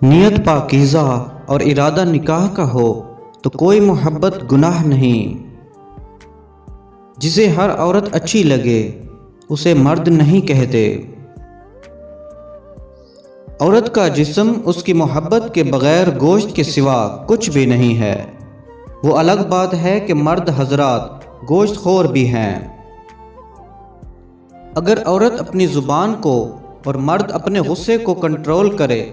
نیت پاکیزہ اور ارادہ نکاح کا ہو تو کوئی محبت گناہ نہیں۔ جسے ہر عورت اچھی لگے اسے مرد نہیں کہتے۔ عورت کا جسم اس کی محبت کے بغیر گوشت کے سوا کچھ بھی نہیں ہے۔ وہ الگ بات ہے کہ مرد حضرات گوشت خور بھی ہیں۔ اگر عورت اپنی زبان کو اور مرد اپنے غصے کو کنٹرول کرے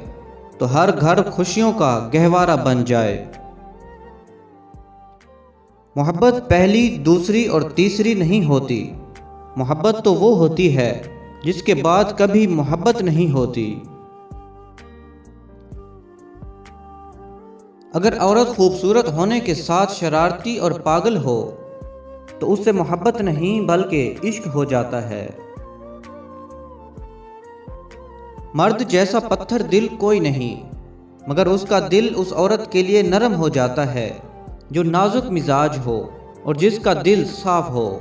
تو ہر گھر خوشیوں کا گہوارہ بن جائے۔ محبت پہلی، دوسری اور تیسری نہیں ہوتی۔ محبت تو وہ ہوتی ہے جس کے بعد کبھی محبت نہیں ہوتی۔ اگر عورت خوبصورت ہونے کے ساتھ شرارتی اور پاگل ہو تو اس سے محبت نہیں بلکہ عشق ہو جاتا ہے۔ مرد جیسا پتھر دل کوئی نہیں، مگر اس کا دل اس عورت کے لیے نرم ہو جاتا ہے جو نازک مزاج ہو اور جس کا دل صاف ہو۔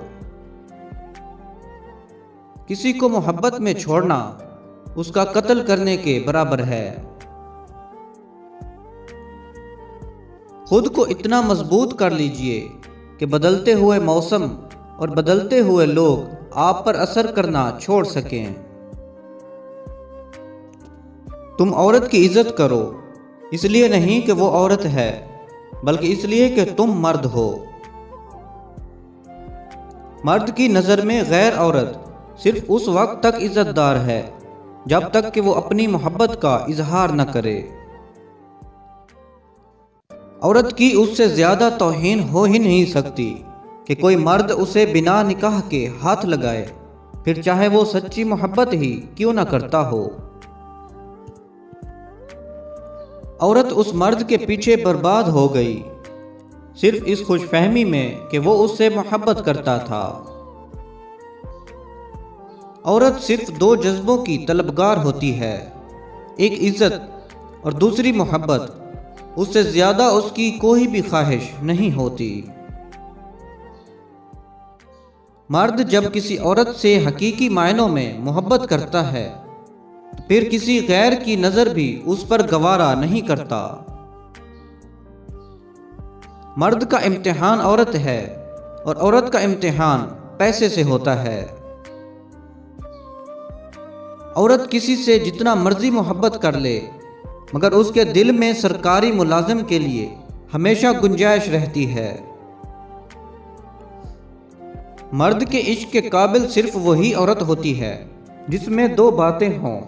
کسی کو محبت میں چھوڑنا اس کا قتل کرنے کے برابر ہے۔ خود کو اتنا مضبوط کر لیجئے کہ بدلتے ہوئے موسم اور بدلتے ہوئے لوگ آپ پر اثر کرنا چھوڑ سکیں۔ تم عورت کی عزت کرو، اس لیے نہیں کہ وہ عورت ہے بلکہ اس لیے کہ تم مرد ہو۔ مرد کی نظر میں غیر عورت صرف اس وقت تک عزت دار ہے جب تک کہ وہ اپنی محبت کا اظہار نہ کرے۔ عورت کی اس سے زیادہ توہین ہو ہی نہیں سکتی کہ کوئی مرد اسے بنا نکاح کے ہاتھ لگائے، پھر چاہے وہ سچی محبت ہی کیوں نہ کرتا ہو۔ عورت اس مرد کے پیچھے برباد ہو گئی صرف اس خوش فہمی میں کہ وہ اس سے محبت کرتا تھا۔ عورت صرف دو جذبوں کی طلبگار ہوتی ہے، ایک عزت اور دوسری محبت۔ اس سے زیادہ اس کی کوئی بھی خواہش نہیں ہوتی۔ مرد جب کسی عورت سے حقیقی معنوں میں محبت کرتا ہے پھر کسی غیر کی نظر بھی اس پر گوارا نہیں کرتا۔ مرد کا امتحان عورت ہے اور عورت کا امتحان پیسے سے ہوتا ہے۔ عورت کسی سے جتنا مرضی محبت کر لے مگر اس کے دل میں سرکاری ملازم کے لیے ہمیشہ گنجائش رہتی ہے۔ مرد کے عشق کے قابل صرف وہی عورت ہوتی ہے جس میں دو باتیں ہوں،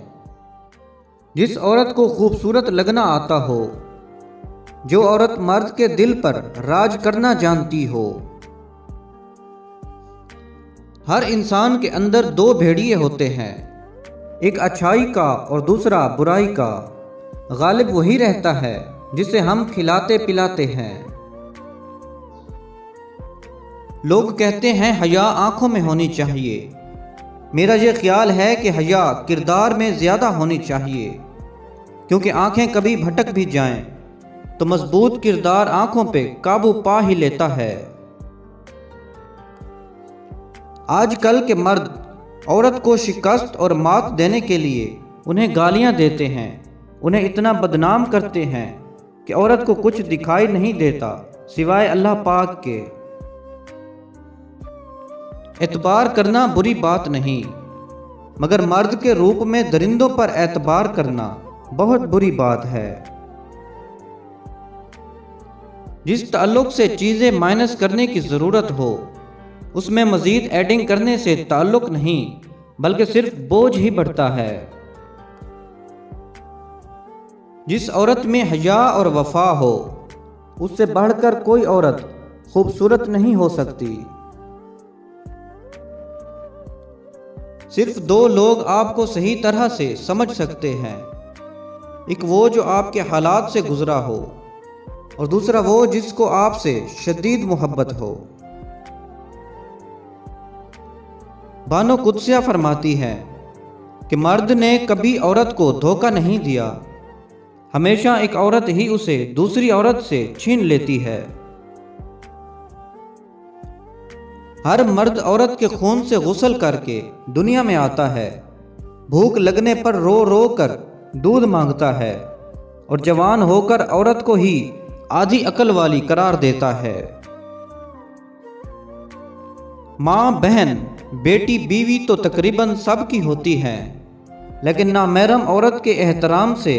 جس عورت کو خوبصورت لگنا آتا ہو، جو عورت مرد کے دل پر راج کرنا جانتی ہو۔ ہر انسان کے اندر دو بھیڑیے ہوتے ہیں، ایک اچھائی کا اور دوسرا برائی کا۔ غالب وہی رہتا ہے جسے ہم کھلاتے پلاتے ہیں۔ لوگ کہتے ہیں حیا آنکھوں میں ہونی چاہیے۔ میرا یہ خیال ہے کہ حیا کردار میں زیادہ ہونی چاہیے، کیونکہ آنکھیں کبھی بھٹک بھی جائیں تو مضبوط کردار آنکھوں پہ قابو پا ہی لیتا ہے۔ آج کل کے مرد عورت کو شکست اور مات دینے کے لیے انہیں گالیاں دیتے ہیں، انہیں اتنا بدنام کرتے ہیں کہ عورت کو کچھ دکھائی نہیں دیتا سوائے اللہ پاک کے۔ اعتبار کرنا بری بات نہیں، مگر مرد کے روپ میں درندوں پر اعتبار کرنا بہت بری بات ہے۔ جس تعلق سے چیزیں مائنس کرنے کی ضرورت ہو اس میں مزید ایڈنگ کرنے سے تعلق نہیں بلکہ صرف بوجھ ہی بڑھتا ہے۔ جس عورت میں حیا اور وفا ہو اس سے بڑھ کر کوئی عورت خوبصورت نہیں ہو سکتی۔ صرف دو لوگ آپ کو صحیح طرح سے سمجھ سکتے ہیں، ایک وہ جو آپ کے حالات سے گزرا ہو اور دوسرا وہ جس کو آپ سے شدید محبت ہو۔ بانو قدسیہ فرماتی ہے کہ مرد نے کبھی عورت کو دھوکہ نہیں دیا، ہمیشہ ایک عورت ہی اسے دوسری عورت سے چھین لیتی ہے۔ ہر مرد عورت کے خون سے غسل کر کے دنیا میں آتا ہے، بھوک لگنے پر رو رو کر دودھ مانگتا ہے اور جوان ہو کر عورت کو ہی آدھی عقل والی قرار دیتا ہے۔ ماں، بہن، بیٹی، بیوی تو تقریباً سب کی ہوتی ہیں، لیکن نامحرم عورت کے احترام سے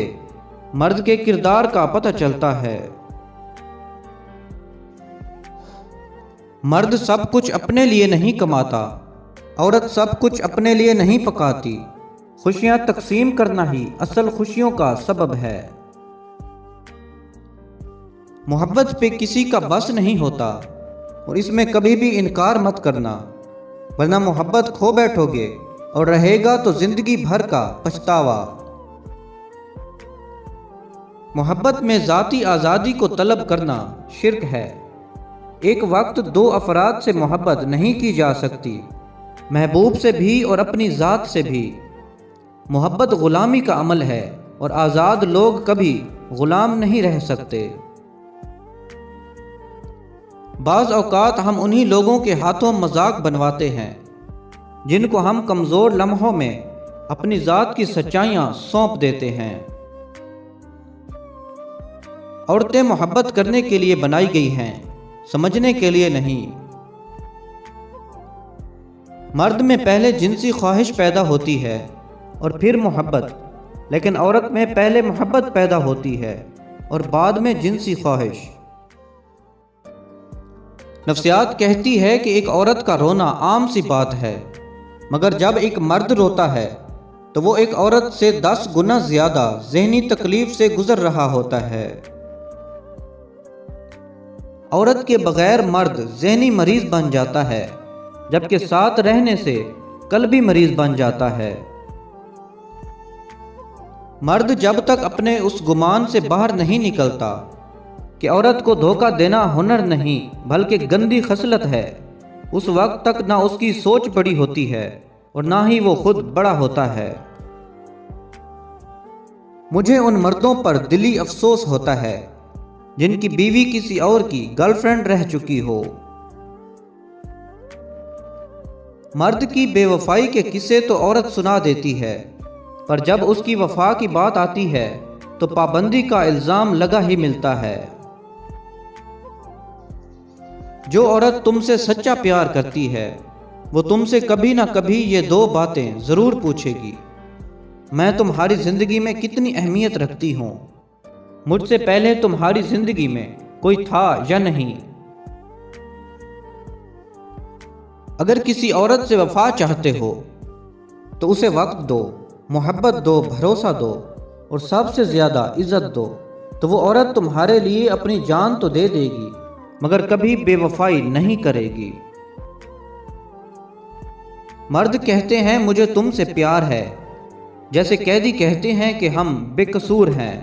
مرد کے کردار کا پتہ چلتا ہے۔ مرد سب کچھ اپنے لیے نہیں کماتا، عورت سب کچھ اپنے لیے نہیں پکاتی، خوشیاں تقسیم کرنا ہی اصل خوشیوں کا سبب ہے۔ محبت پہ کسی کا بس نہیں ہوتا، اور اس میں کبھی بھی انکار مت کرنا، ورنہ محبت کھو بیٹھو گے اور رہے گا تو زندگی بھر کا پچھتاوا۔ محبت میں ذاتی آزادی کو طلب کرنا شرک ہے۔ ایک وقت دو افراد سے محبت نہیں کی جا سکتی، محبوب سے بھی اور اپنی ذات سے بھی۔ محبت غلامی کا عمل ہے، اور آزاد لوگ کبھی غلام نہیں رہ سکتے۔ بعض اوقات ہم انہی لوگوں کے ہاتھوں مذاق بنواتے ہیں جن کو ہم کمزور لمحوں میں اپنی ذات کی سچائیاں سونپ دیتے ہیں۔ عورتیں محبت کرنے کے لیے بنائی گئی ہیں، سمجھنے کے لیے نہیں۔ مرد میں پہلے جنسی خواہش پیدا ہوتی ہے اور پھر محبت، لیکن عورت میں پہلے محبت پیدا ہوتی ہے اور بعد میں جنسی خواہش۔ نفسیات کہتی ہے کہ ایک عورت کا رونا عام سی بات ہے، مگر جب ایک مرد روتا ہے تو وہ ایک عورت سے 10 گنا زیادہ ذہنی تکلیف سے گزر رہا ہوتا ہے۔ عورت کے بغیر مرد ذہنی مریض بن جاتا ہے، جبکہ ساتھ رہنے سے قلبی مریض بن جاتا ہے۔ مرد جب تک اپنے اس گمان سے باہر نہیں نکلتا کہ عورت کو دھوکہ دینا ہنر نہیں بلکہ گندی خصلت ہے، اس وقت تک نہ اس کی سوچ بڑی ہوتی ہے اور نہ ہی وہ خود بڑا ہوتا ہے۔ مجھے ان مردوں پر دلی افسوس ہوتا ہے جن کی بیوی کسی اور کی گرل فرینڈ رہ چکی ہو۔ مرد کی بے وفائی کے قصے تو عورت سنا دیتی ہے، پر جب اس کی وفا کی بات آتی ہے تو پابندی کا الزام لگا ہی ملتا ہے۔ جو عورت تم سے سچا پیار کرتی ہے وہ تم سے کبھی نہ کبھی یہ 2 باتیں ضرور پوچھے گی: میں تمہاری زندگی میں کتنی اہمیت رکھتی ہوں؟ مجھ سے پہلے تمہاری زندگی میں کوئی تھا یا نہیں؟ اگر کسی عورت سے وفا چاہتے ہو تو اسے وقت دو، محبت دو، بھروسہ دو اور سب سے زیادہ عزت دو، تو وہ عورت تمہارے لیے اپنی جان تو دے دے گی مگر کبھی بے وفائی نہیں کرے گی۔ مرد کہتے ہیں مجھے تم سے پیار ہے، جیسے قیدی کہتے ہیں کہ ہم بے قصور ہیں۔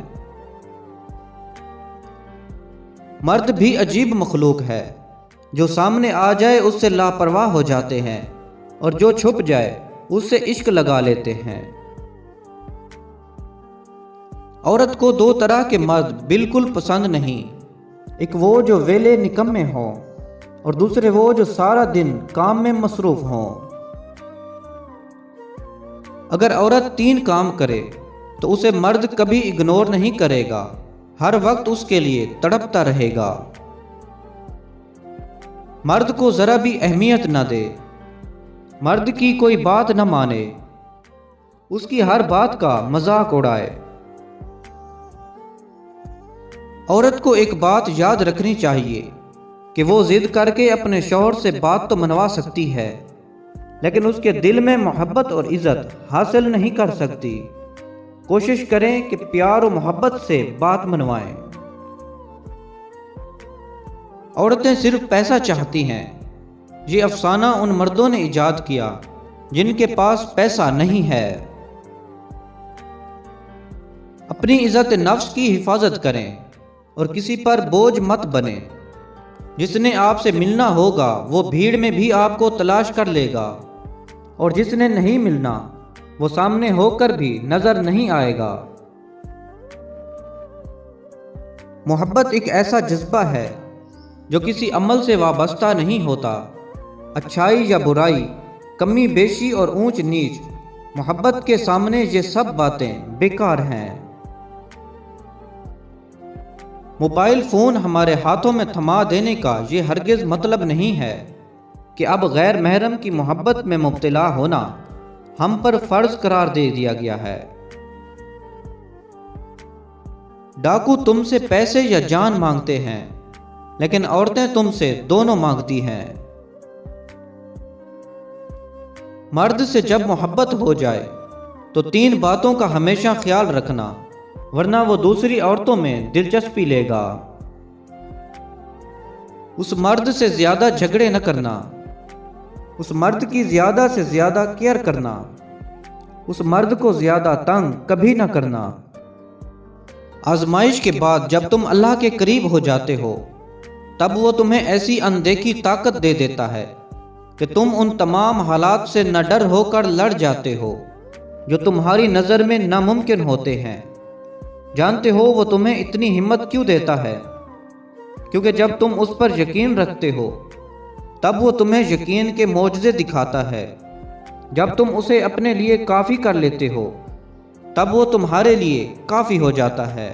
مرد بھی عجیب مخلوق ہے، جو سامنے آ جائے اس سے لاپرواہ ہو جاتے ہیں اور جو چھپ جائے اس سے عشق لگا لیتے ہیں۔ عورت کو 2 طرح کے مرد بالکل پسند نہیں، ایک وہ جو ویلے نکمے ہوں اور دوسرے وہ جو سارا دن کام میں مصروف ہوں۔ اگر عورت 3 کام کرے تو اسے مرد کبھی اگنور نہیں کرے گا، ہر وقت اس کے لیے تڑپتا رہے گا۔ مرد کو ذرا بھی اہمیت نہ دے، مرد کی کوئی بات نہ مانے، اس کی ہر بات کا مذاق اڑائے۔ عورت کو ایک بات یاد رکھنی چاہیے کہ وہ ضد کر کے اپنے شوہر سے بات تو منوا سکتی ہے، لیکن اس کے دل میں محبت اور عزت حاصل نہیں کر سکتی۔ کوشش کریں کہ پیار و محبت سے بات منوائیں۔ عورتیں صرف پیسہ چاہتی ہیں، یہ افسانہ ان مردوں نے ایجاد کیا جن کے پاس پیسہ نہیں ہے۔ اپنی عزت نفس کی حفاظت کریں اور کسی پر بوجھ مت بنیں۔ جس نے آپ سے ملنا ہوگا وہ بھیڑ میں بھی آپ کو تلاش کر لے گا، اور جس نے نہیں ملنا وہ سامنے ہو کر بھی نظر نہیں آئے گا۔ محبت ایک ایسا جذبہ ہے جو کسی عمل سے وابستہ نہیں ہوتا، اچھائی یا برائی، کمی بیشی اور اونچ نیچ، محبت کے سامنے یہ سب باتیں بیکار ہیں۔ موبائل فون ہمارے ہاتھوں میں تھما دینے کا یہ ہرگز مطلب نہیں ہے کہ اب غیر محرم کی محبت میں مبتلا ہونا ہم پر فرض قرار دے دیا گیا ہے۔ ڈاکو تم سے پیسے یا جان مانگتے ہیں، لیکن عورتیں تم سے دونوں مانگتی ہیں۔ مرد سے جب محبت ہو جائے تو 3 باتوں کا ہمیشہ خیال رکھنا، ورنہ وہ دوسری عورتوں میں دلچسپی لے گا۔ اس مرد سے زیادہ جھگڑے نہ کرنا، اس مرد کی زیادہ سے زیادہ کیئر کرنا، اس مرد کو زیادہ تنگ کبھی نہ کرنا۔ آزمائش کے بعد جب تم اللہ کے قریب ہو جاتے ہو، تب وہ تمہیں ایسی اندیکھی طاقت دے دیتا ہے کہ تم ان تمام حالات سے نہ ڈر ہو کر لڑ جاتے ہو جو تمہاری نظر میں ناممکن ہوتے ہیں۔ جانتے ہو وہ تمہیں اتنی ہمت کیوں دیتا ہے؟ کیونکہ جب تم اس پر یقین رکھتے ہو تب وہ تمہیں یقین کے معجزے دکھاتا ہے۔ جب تم اسے اپنے لیے کافی کر لیتے ہو تب وہ تمہارے لیے کافی ہو جاتا ہے۔